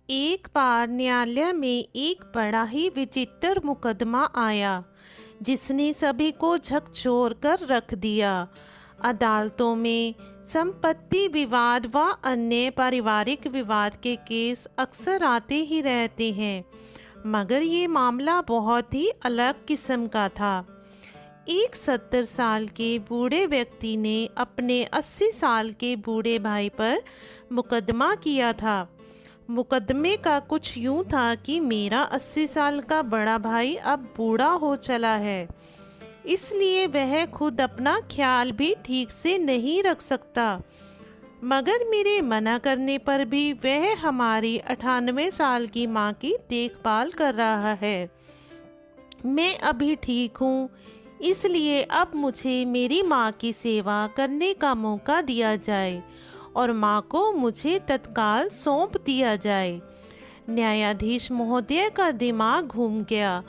एक बार न्यायालय में एक बड़ा ही विचित्र मुकदमा आया जिसने सभी को झकझोर कर रख दिया। अदालतों में संपत्ति विवाद व अन्य पारिवारिक विवाद के केस अक्सर आते ही रहते हैं, मगर ये मामला बहुत ही अलग किस्म का था। एक 70 साल के बूढ़े व्यक्ति ने अपने 80 साल के बूढ़े भाई पर मुकदमा किया था। मुकदमे का कुछ यूं था कि मेरा 80 साल का बड़ा भाई अब बूढ़ा हो चला है, इसलिए वह खुद अपना ख्याल भी ठीक से नहीं रख सकता, मगर मेरे मना करने पर भी वह हमारी 98 साल की माँ की देखभाल कर रहा है। मैं अभी ठीक हूँ, इसलिए अब मुझे मेरी माँ की सेवा करने का मौका दिया जाए और माँ को मुझे तत्काल सौंप दिया जाए। न्यायाधीश महोदय का दिमाग घूम गया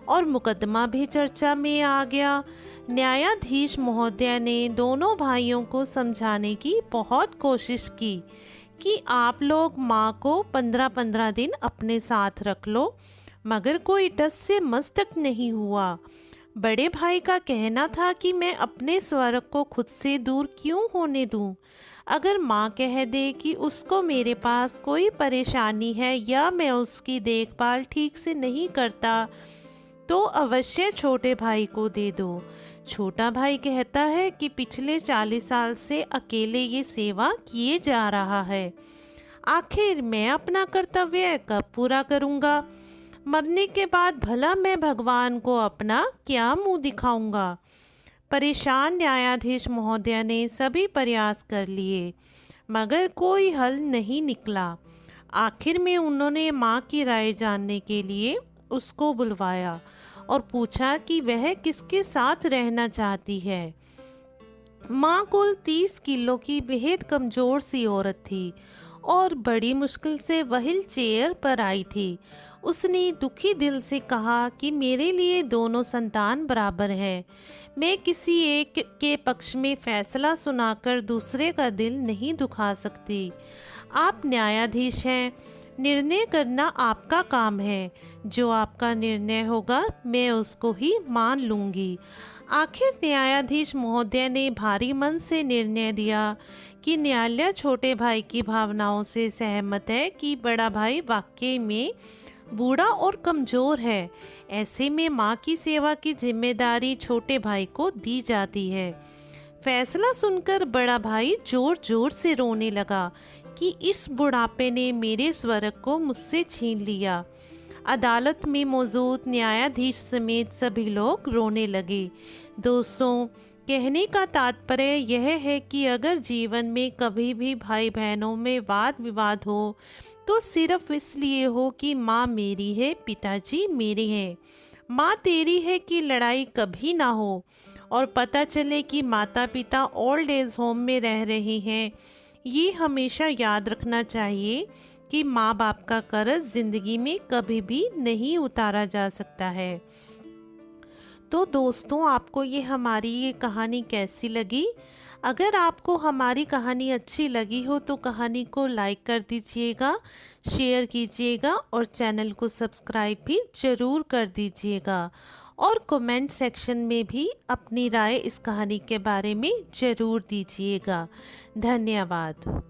और मुकदमा भी चर्चा में आ गया। न्यायाधीश महोदय ने दोनों भाइयों को समझाने की बहुत कोशिश की कि आप लोग माँ को 15-15 दिन अपने साथ रख लो, मगर कोई टस से मस्तक नहीं हुआ। बड़े भाई का कहना था कि मैं अपने स्वर्ग को खुद से दूर क्यों होने दूं? अगर माँ कह दे कि उसको मेरे पास कोई परेशानी है या मैं उसकी देखभाल ठीक से नहीं करता, तो अवश्य छोटे भाई को दे दो। छोटा भाई कहता है कि पिछले 40 साल से अकेले ये सेवा किए जा रहा है, आखिर मैं अपना कर्तव्य कब पूरा करूँगा? मरने के बाद भला मैं भगवान को अपना क्या मुंह दिखाऊंगा? परेशान न्यायाधीश महोदय ने सभी प्रयास कर लिए, मगर कोई हल नहीं निकला। आखिर में उन्होंने माँ की राय जानने के लिए उसको बुलवाया और पूछा कि वह किसके साथ रहना चाहती है। माँ कुल 30 किलो की बेहद कमज़ोर सी औरत थी और बड़ी मुश्किल से व्हील चेयर पर आई थी। उसने दुखी दिल से कहा कि मेरे लिए दोनों संतान बराबर है। मैं किसी एक के पक्ष में फैसला सुनाकर दूसरे का दिल नहीं दुखा सकती। आप न्यायाधीश हैं, निर्णय करना आपका काम है। जो आपका निर्णय होगा मैं उसको ही मान लूँगी। आखिर न्यायाधीश महोदय ने भारी मन से निर्णय दिया कि न्यायालय छोटे भाई की भावनाओं से सहमत है कि बड़ा भाई वाकई में बूढ़ा और कमज़ोर है। ऐसे में माँ की सेवा की जिम्मेदारी छोटे भाई को दी जाती है। फैसला सुनकर बड़ा भाई जोर जोर से रोने लगा कि इस बुढ़ापे ने मेरे स्वर्ग को मुझसे छीन लिया। अदालत में मौजूद न्यायाधीश समेत सभी लोग रोने लगे। दोस्तों, कहने का तात्पर्य यह है कि अगर जीवन में कभी भी भाई बहनों में वाद विवाद हो तो सिर्फ इसलिए हो कि माँ मेरी है, पिताजी मेरे हैं। माँ तेरी है कि लड़ाई कभी ना हो और पता चले कि माता पिता ओल्ड एज होम में रह रहे हैं। ये हमेशा याद रखना चाहिए कि माँ बाप का कर्ज जिंदगी में कभी भी नहीं उतारा जा सकता है। तो दोस्तों, आपको ये हमारी ये कहानी कैसी लगी? अगर आपको हमारी कहानी अच्छी लगी हो तो कहानी को लाइक कर दीजिएगा, शेयर कीजिएगा और चैनल को सब्सक्राइब भी ज़रूर कर दीजिएगा। और कमेंट सेक्शन में भी अपनी राय इस कहानी के बारे में ज़रूर दीजिएगा। धन्यवाद।